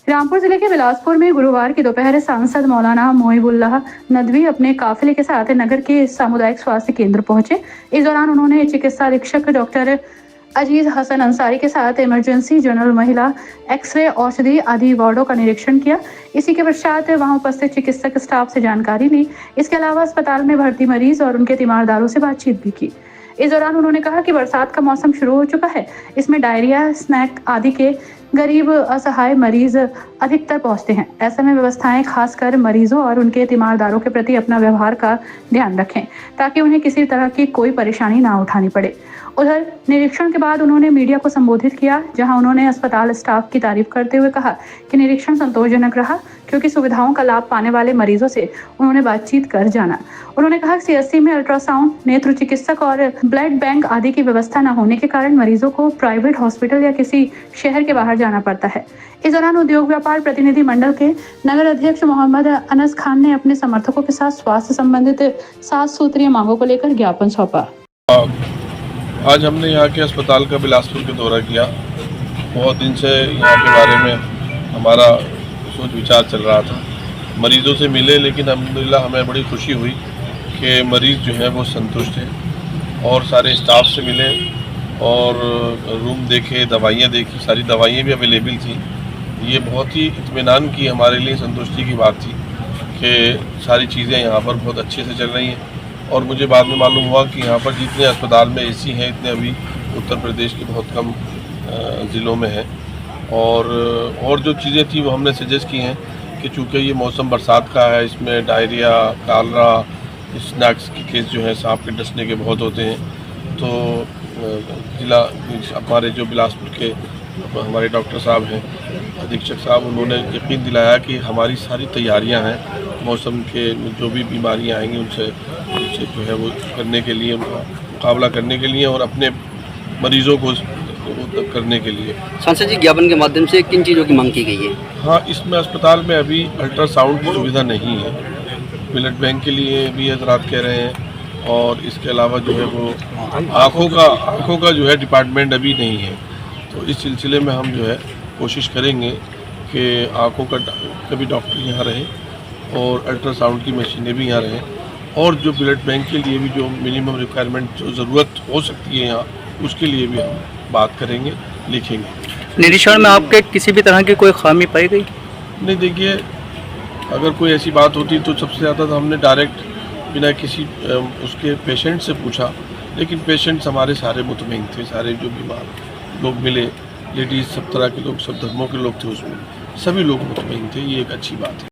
रामपुर जिले के बिलासपुर में गुरुवार की दोपहर सांसद मौलाना मोहिबुल्लाह नदवी अपने काफिले के साथ नगर के सामुदायिक स्वास्थ्य केंद्र पहुंचे। इस दौरान उन्होंने चिकित्सा अधीक्षक डॉक्टर अजीज हसन अंसारी के साथ इमरजेंसी, जनरल, महिला, एक्सरे, औषधि आदि वार्डों का निरीक्षण किया। इसी के पश्चात वहां उपस्थित चिकित्सक स्टाफ से जानकारी ली। इसके अलावा अस्पताल में भर्ती मरीज और उनके तीमारदारों से बातचीत भी की। इस दौरान उन्होंने कहा कि बरसात का मौसम शुरू हो चुका है, इसमें डायरिया, स्नैक आदि के गरीब असहाय मरीज अधिकतर पहुंचते हैं। ऐसे में व्यवस्थाएं खासकर मरीजों और उनके तीमारदारों के प्रति अपना व्यवहार का ध्यान रखें ताकि उन्हें किसी तरह की कोई परेशानी ना उठानी पड़े। उधर निरीक्षण के बाद उन्होंने मीडिया को संबोधित किया, जहां उन्होंने अस्पताल स्टाफ की तारीफ करते हुए कहा कि निरीक्षण संतोषजनक रहा, क्योंकि सुविधाओं का लाभ पाने वाले मरीजों से उन्होंने बातचीत कर जाना। उन्होंने कहा कि सीएससी में अल्ट्रासाउंड, नेत्र चिकित्सक और ब्लड बैंक आदि की व्यवस्था न होने के कारण मरीजों को प्राइवेट हॉस्पिटल या किसी शहर के बाहर जाना पड़ता है। इस दौरान उद्योग व्यापार प्रतिनिधि मंडल के नगर अध्यक्ष मोहम्मद अनस खान ने अपने समर्थकों के साथ स्वास्थ्य संबंधित 7 सूत्रीय मांगों को लेकर ज्ञापन सौंपा। आज हमने यहाँ के अस्पताल का बिलासपुर का दौरा किया। बहुत दिन से यहाँ के बारे में हमारा सोच विचार चल रहा था। मरीजों से मिले, लेकिन अल्हम्दुलिल्लाह हमें बड़ी खुशी हुई कि मरीज़ जो है वो संतुष्ट हैं। और सारे स्टाफ से मिले और रूम देखे, दवाइयाँ देखी, सारी दवाइयाँ भी अवेलेबल थी। ये बहुत ही इत्मीनान की हमारे लिए संतुष्टि की बात थी कि सारी चीज़ें यहाँ पर बहुत अच्छे से चल रही हैं। और मुझे बाद में मालूम हुआ कि यहाँ पर जितने अस्पताल में एसी हैं, इतने अभी उत्तर प्रदेश के बहुत कम ज़िलों में हैं। और जो चीज़ें थी वो हमने सजेस्ट की हैं कि चूँकि ये मौसम बरसात का है, इसमें डायरिया, कालरा, स्नैक्स के केस जो है सांप के डसने के बहुत होते हैं। तो जिला हमारे जो बिलासपुर के हमारे डॉक्टर साहब हैं, अधीक्षक साहब, उन्होंने यकीन दिलाया कि हमारी सारी तैयारियां हैं मौसम के जो भी बीमारियां आएंगी उनसे जो है वो करने के लिए, मुकाबला करने के लिए और अपने मरीज़ों को करने के लिए। सांसद जी, ज्ञापन के माध्यम से किन चीज़ों की मांग की गई है? हाँ, इसमें अस्पताल में अभी अल्ट्रासाउंड की सुविधा नहीं है। ब्लड बैंक के लिए भी हजरात कह रहे हैं और इसके अलावा जो है वो आँखों का जो है डिपार्टमेंट अभी नहीं है। तो इस सिलसिले में हम जो है कोशिश करेंगे कि आँखों का कभी डॉक्टर यहाँ रहे और अल्ट्रासाउंड की मशीनें भी यहाँ रहें। और जो ब्लड बैंक के लिए भी जो मिनिमम रिक्वायरमेंट जो ज़रूरत हो सकती है यहाँ, उसके लिए भी हम बात करेंगे, लिखेंगे। निरीक्षण में आपके किसी भी तरह की कोई खामी पाई गई? नहीं, देखिए, अगर कोई ऐसी बात होती तो सबसे ज़्यादा तो हमने डायरेक्ट बिना किसी उसके पेशेंट से पूछा, लेकिन पेशेंट्स हमारे सारे मुतमईन थे। सारे जो बीमार लोग मिले, लेडीज़, सब तरह के लोग, सब धर्मों के लोग थे, उसमें सभी लोग मुतमईन थे। ये एक अच्छी बात है।